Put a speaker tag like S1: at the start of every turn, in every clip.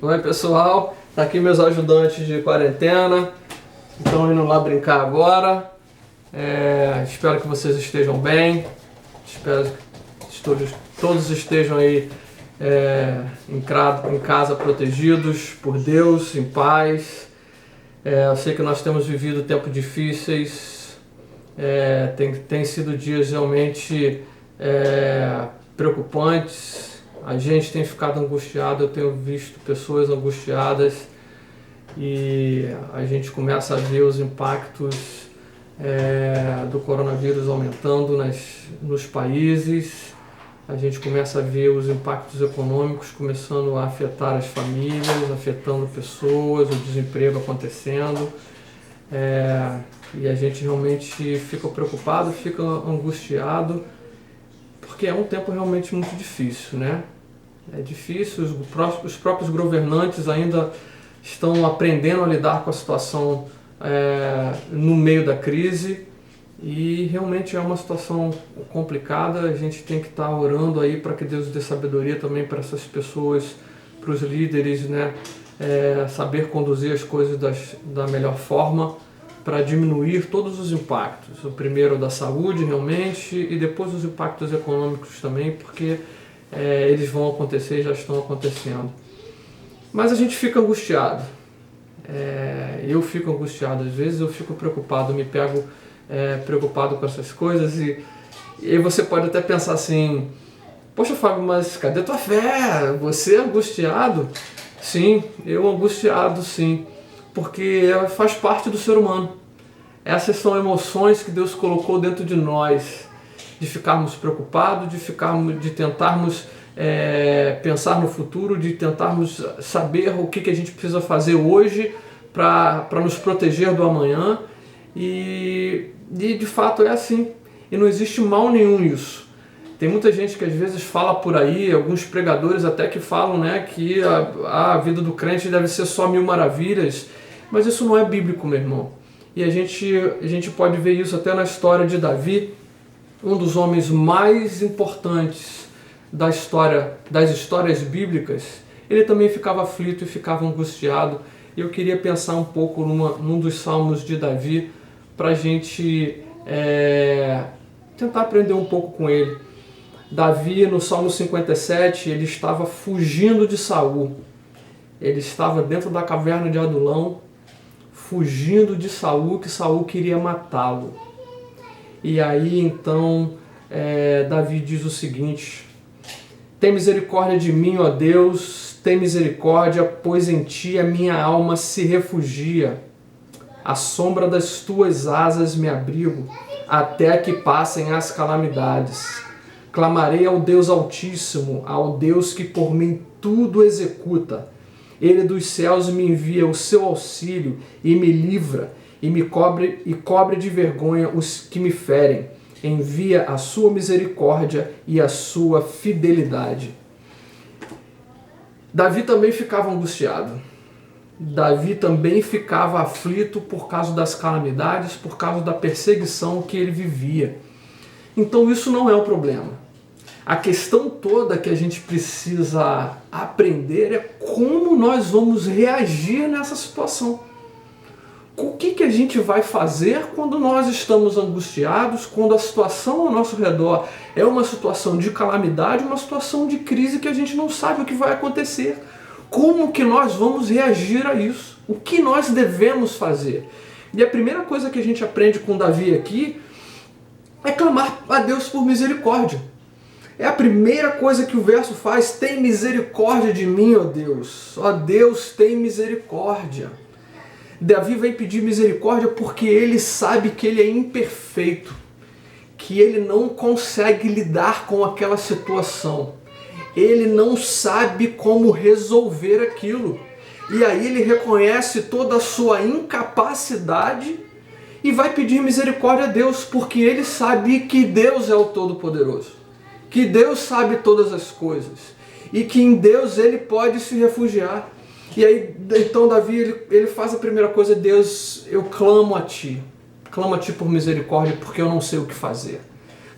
S1: Oi pessoal, tá aqui meus ajudantes de quarentena, estão indo lá brincar agora. Espero que vocês estejam bem, espero que todos estejam aí em casa protegidos por Deus, em paz. Eu sei que nós temos vivido tempos difíceis, tem sido dias realmente preocupantes. A gente tem ficado angustiado, eu tenho visto pessoas angustiadas e a gente começa a ver os impactos do coronavírus aumentando nos países. A gente começa a ver os impactos econômicos começando a afetar as famílias, afetando pessoas, o desemprego acontecendo. E a gente realmente fica preocupado, fica angustiado, porque é um tempo realmente muito difícil, né? É difícil, os próprios governantes ainda estão aprendendo a lidar com a situação no meio da crise, e realmente é uma situação complicada. A gente tem que estar orando aí para que Deus dê sabedoria também para essas pessoas, para os líderes, né? Saber conduzir as coisas da melhor forma para diminuir todos os impactos. O primeiro da saúde realmente, e depois os impactos econômicos também, porque eles vão acontecer e já estão acontecendo. Mas a gente fica angustiado. Eu fico angustiado, às vezes eu fico preocupado, me pego preocupado com essas coisas, e aí você pode até pensar assim: poxa Fábio, mas cadê tua fé? Você é angustiado? Sim, eu angustiado sim, porque faz parte do ser humano. Essas são emoções que Deus colocou dentro de nós, de ficarmos preocupados, de tentarmos pensar no futuro, de tentarmos saber o que a gente precisa fazer hoje para nos proteger do amanhã. E de fato é assim, e não existe mal nenhum nisso. Tem muita gente que às vezes fala por aí, alguns pregadores até que falam, né, que a vida do crente deve ser só 1000 maravilhas, mas isso não é bíblico, meu irmão. E a gente pode ver isso até na história de Davi, um dos homens mais importantes das histórias bíblicas. Ele também ficava aflito e ficava angustiado. E eu queria pensar um pouco num dos salmos de Davi, para a gente tentar aprender um pouco com ele. Davi, no Salmo 57, ele estava fugindo de Saul. Ele estava dentro da caverna de Adulão, fugindo de Saul, que Saul queria matá-lo. E aí então Davi diz o seguinte: tem misericórdia de mim, ó Deus, tem misericórdia, pois em ti a minha alma se refugia. À sombra das tuas asas me abrigo, até que passem as calamidades. Clamarei ao Deus Altíssimo, ao Deus que por mim tudo executa. Ele dos céus me envia o seu auxílio e me livra, e cobre de vergonha os que me ferem. Envia a sua misericórdia e a sua fidelidade. Davi também ficava angustiado. Davi também ficava aflito por causa das calamidades, por causa da perseguição que ele vivia. Então isso não é o problema. A questão toda que a gente precisa aprender é como nós vamos reagir nessa situação. O que a gente vai fazer quando nós estamos angustiados, quando a situação ao nosso redor é uma situação de calamidade, uma situação de crise que a gente não sabe o que vai acontecer. Como que nós vamos reagir a isso? O que nós devemos fazer? E a primeira coisa que a gente aprende com Davi aqui é clamar a Deus por misericórdia. É a primeira coisa que o verso faz: tem misericórdia de mim, ó Deus. Ó Deus, tem misericórdia. Davi vem pedir misericórdia porque ele sabe que ele é imperfeito, que ele não consegue lidar com aquela situação. Ele não sabe como resolver aquilo. E aí ele reconhece toda a sua incapacidade e vai pedir misericórdia a Deus, porque ele sabe que Deus é o Todo-Poderoso, que Deus sabe todas as coisas e que em Deus ele pode se refugiar. E aí então Davi ele faz a primeira coisa: Deus, eu clamo a ti por misericórdia, porque eu não sei o que fazer.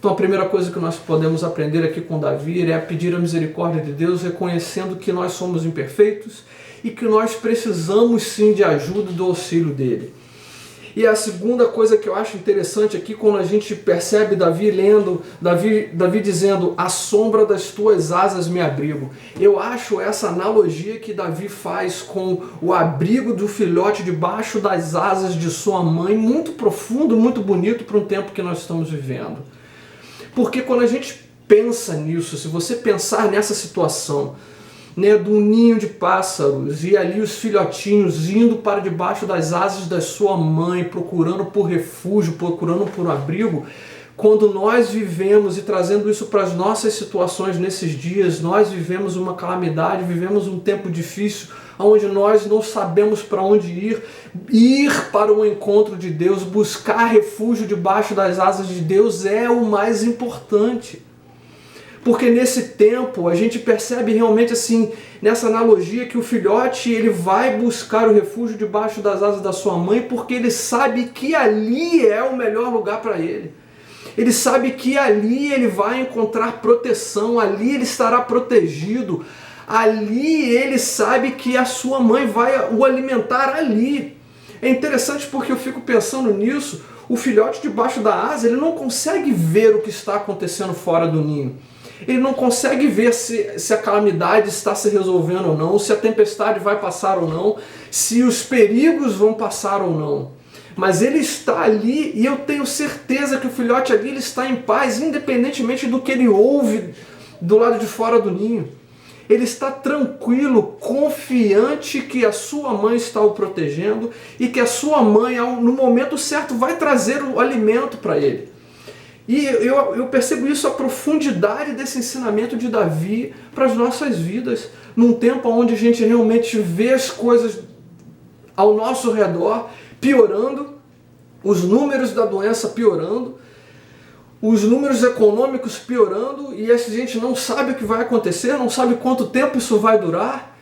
S1: Então a primeira coisa que nós podemos aprender aqui com Davi é pedir a misericórdia de Deus, reconhecendo que nós somos imperfeitos e que nós precisamos sim de ajuda e do auxílio dele. E a segunda coisa que eu acho interessante aqui, quando a gente percebe Davi dizendo, à sombra das tuas asas me abrigo. Eu acho essa analogia que Davi faz com o abrigo do filhote debaixo das asas de sua mãe, muito profundo, muito bonito para um tempo que nós estamos vivendo. Porque quando a gente pensa nisso, se você pensar nessa situação, né, de um ninho de pássaros e ali os filhotinhos indo para debaixo das asas da sua mãe, procurando por refúgio, procurando por abrigo, quando nós vivemos e trazendo isso para as nossas situações nesses dias, nós vivemos uma calamidade, vivemos um tempo difícil, onde nós não sabemos para onde ir para o encontro de Deus, buscar refúgio debaixo das asas de Deus é o mais importante. Porque nesse tempo a gente percebe realmente assim, nessa analogia, que o filhote ele vai buscar o refúgio debaixo das asas da sua mãe porque ele sabe que ali é o melhor lugar para ele. Ele sabe que ali ele vai encontrar proteção, ali ele estará protegido, ali ele sabe que a sua mãe vai o alimentar ali. É interessante porque eu fico pensando nisso, o filhote debaixo da asa ele não consegue ver o que está acontecendo fora do ninho. Ele não consegue ver se a calamidade está se resolvendo ou não, se a tempestade vai passar ou não, se os perigos vão passar ou não. Mas ele está ali e eu tenho certeza que o filhote ali ele está em paz, independentemente do que ele ouve do lado de fora do ninho. Ele está tranquilo, confiante que a sua mãe está o protegendo e que a sua mãe, no momento certo, vai trazer o alimento para ele. E eu percebo isso, a profundidade desse ensinamento de Davi para as nossas vidas, num tempo onde a gente realmente vê as coisas ao nosso redor piorando, os números da doença piorando, os números econômicos piorando, e a gente não sabe o que vai acontecer, não sabe quanto tempo isso vai durar,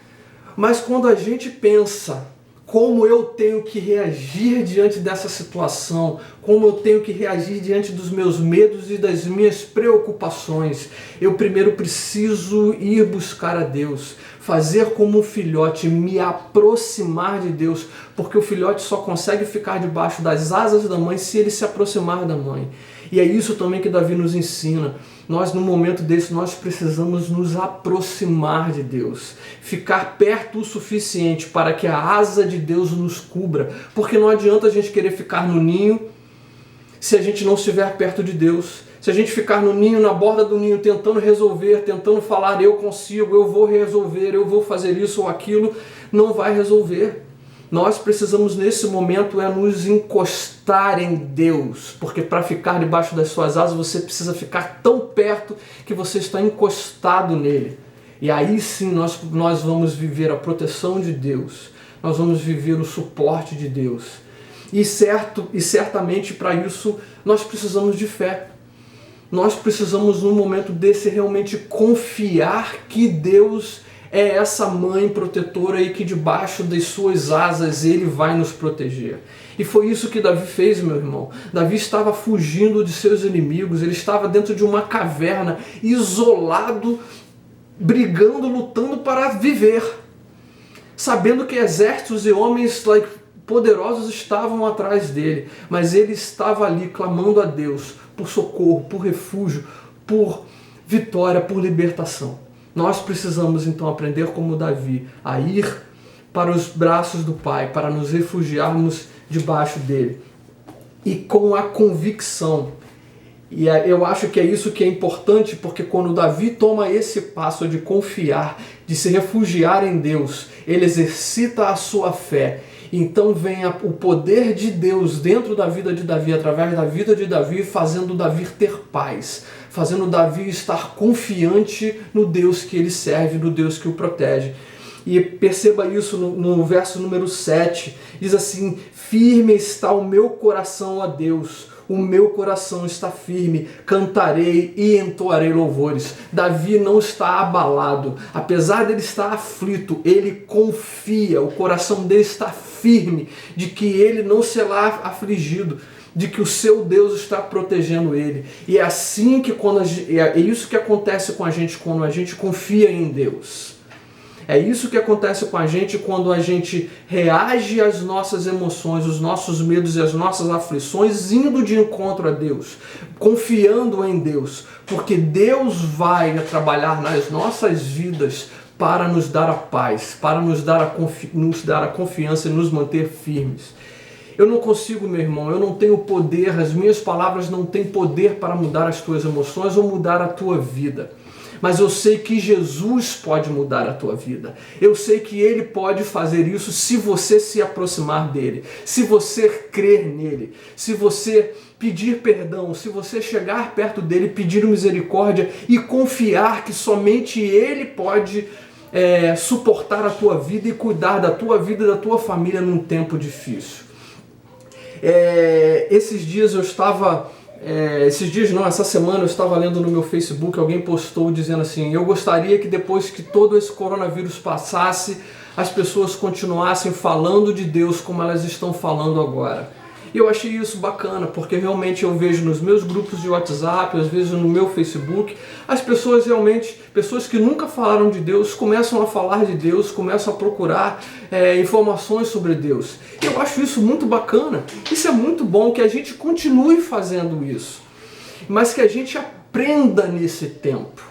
S1: mas quando a gente pensa como eu tenho que reagir diante dessa situação, como eu tenho que reagir diante dos meus medos e das minhas preocupações. Eu primeiro preciso ir buscar a Deus, fazer como um filhote, me aproximar de Deus, porque o filhote só consegue ficar debaixo das asas da mãe se ele se aproximar da mãe. E é isso também que Davi nos ensina. Nós, num momento desse, nós precisamos nos aproximar de Deus. Ficar perto o suficiente para que a asa de Deus nos cubra. Porque não adianta a gente querer ficar no ninho se a gente não estiver perto de Deus. Se a gente ficar no ninho, na borda do ninho, tentando resolver, tentando falar, eu consigo, eu vou resolver, eu vou fazer isso ou aquilo, não vai resolver. Nós precisamos nesse momento nos encostar em Deus, porque para ficar debaixo das suas asas você precisa ficar tão perto que você está encostado nele. E aí sim nós vamos viver a proteção de Deus, nós vamos viver o suporte de Deus. E certamente para isso nós precisamos de fé. Nós precisamos num momento desse realmente confiar que Deus é essa mãe protetora e que debaixo das suas asas ele vai nos proteger. E foi isso que Davi fez, meu irmão. Davi estava fugindo de seus inimigos, ele estava dentro de uma caverna, isolado, brigando, lutando para viver, sabendo que exércitos e homens poderosos estavam atrás dele, mas ele estava ali clamando a Deus por socorro, por refúgio, por vitória, por libertação. Nós precisamos então aprender como Davi a ir para os braços do Pai, para nos refugiarmos debaixo dele. E com a convicção, e eu acho que é isso que é importante, porque quando Davi toma esse passo de confiar, de se refugiar em Deus, ele exercita a sua fé. Então vem o poder de Deus dentro da vida de Davi, através da vida de Davi, fazendo Davi ter paz, fazendo Davi estar confiante no Deus que ele serve, no Deus que o protege. E perceba isso no verso número 7, diz assim: firme está o meu coração a Deus, o meu coração está firme, cantarei e entoarei louvores. Davi não está abalado, apesar dele estar aflito, ele confia, o coração dele está firme de que ele não será afligido, de que o seu Deus está protegendo ele. E é assim que é isso que acontece com a gente quando a gente confia em Deus. É isso que acontece com a gente quando a gente reage às nossas emoções, os nossos medos e as nossas aflições, indo de encontro a Deus, confiando em Deus, porque Deus vai trabalhar nas nossas vidas para nos dar a paz, para nos dar a confiança e nos manter firmes. Eu não consigo, meu irmão, eu não tenho poder, as minhas palavras não têm poder para mudar as tuas emoções ou mudar a tua vida. Mas eu sei que Jesus pode mudar a tua vida. Eu sei que Ele pode fazer isso se você se aproximar dEle, se você crer nele, se você pedir perdão, se você chegar perto dEle, pedir misericórdia e confiar que somente Ele pode suportar a tua vida e cuidar da tua vida e da tua família num tempo difícil. Esses dias eu estava... essa semana eu estava lendo no meu Facebook, alguém postou dizendo assim: eu gostaria que depois que todo esse coronavírus passasse, as pessoas continuassem falando de Deus como elas estão falando agora. E eu achei isso bacana, porque realmente eu vejo nos meus grupos de WhatsApp, às vezes no meu Facebook, as pessoas realmente, pessoas que nunca falaram de Deus, começam a falar de Deus, começam a procurar informações sobre Deus. E eu acho isso muito bacana. Isso é muito bom que a gente continue fazendo isso, mas que a gente aprenda nesse tempo,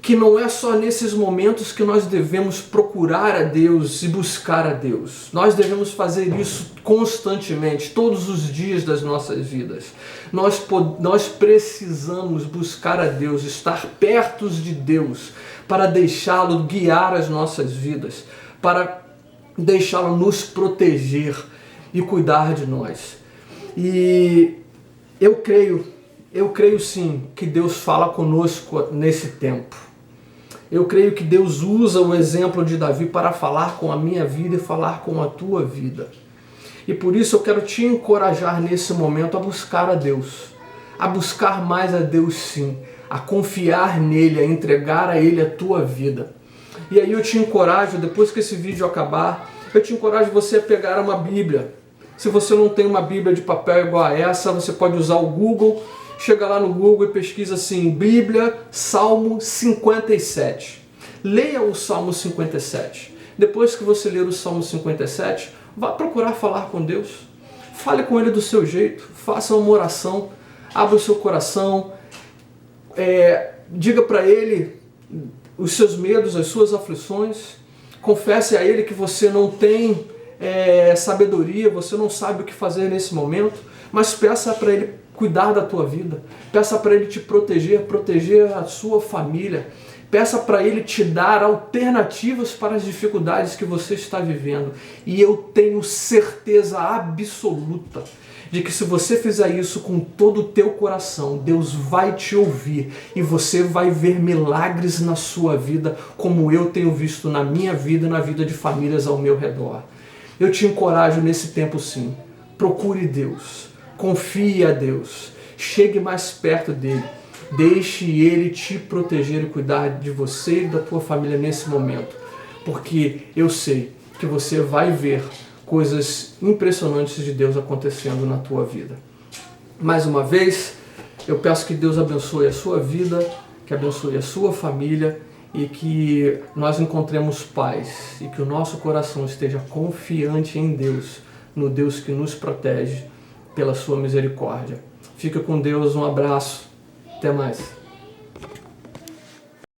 S1: que não é só nesses momentos que nós devemos procurar a Deus e buscar a Deus. Nós devemos fazer isso constantemente, todos os dias das nossas vidas. Nós precisamos buscar a Deus, estar perto de Deus, para deixá-lo guiar as nossas vidas, para deixá-lo nos proteger e cuidar de nós. E eu creio sim que Deus fala conosco nesse tempo. Eu creio que Deus usa o exemplo de Davi para falar com a minha vida e falar com a tua vida. E por isso eu quero te encorajar nesse momento a buscar a Deus. A buscar mais a Deus sim. A confiar nele, a entregar a ele a tua vida. E aí eu te encorajo, depois que esse vídeo acabar, eu te encorajo você a pegar uma Bíblia. Se você não tem uma Bíblia de papel igual a essa, você pode usar o Google. Chega lá no Google e pesquisa assim, Bíblia, Salmo 57. Leia o Salmo 57. Depois que você ler o Salmo 57, vá procurar falar com Deus. Fale com Ele do seu jeito, faça uma oração, abra o seu coração, diga para Ele os seus medos, as suas aflições, confesse a Ele que você não tem sabedoria, você não sabe o que fazer nesse momento, mas peça para Ele cuidar da tua vida, peça para Ele te proteger a sua família, peça para Ele te dar alternativas para as dificuldades que você está vivendo. E eu tenho certeza absoluta de que se você fizer isso com todo o teu coração, Deus vai te ouvir e você vai ver milagres na sua vida, como eu tenho visto na minha vida e na vida de famílias ao meu redor. Eu te encorajo nesse tempo sim, procure Deus. Confie a Deus, chegue mais perto dele, deixe Ele te proteger e cuidar de você e da tua família nesse momento, porque eu sei que você vai ver coisas impressionantes de Deus acontecendo na tua vida. Mais uma vez, eu peço que Deus abençoe a sua vida, que abençoe a sua família e que nós encontremos paz e que o nosso coração esteja confiante em Deus, no Deus que nos protege pela sua misericórdia. Fica com Deus, um abraço, até mais.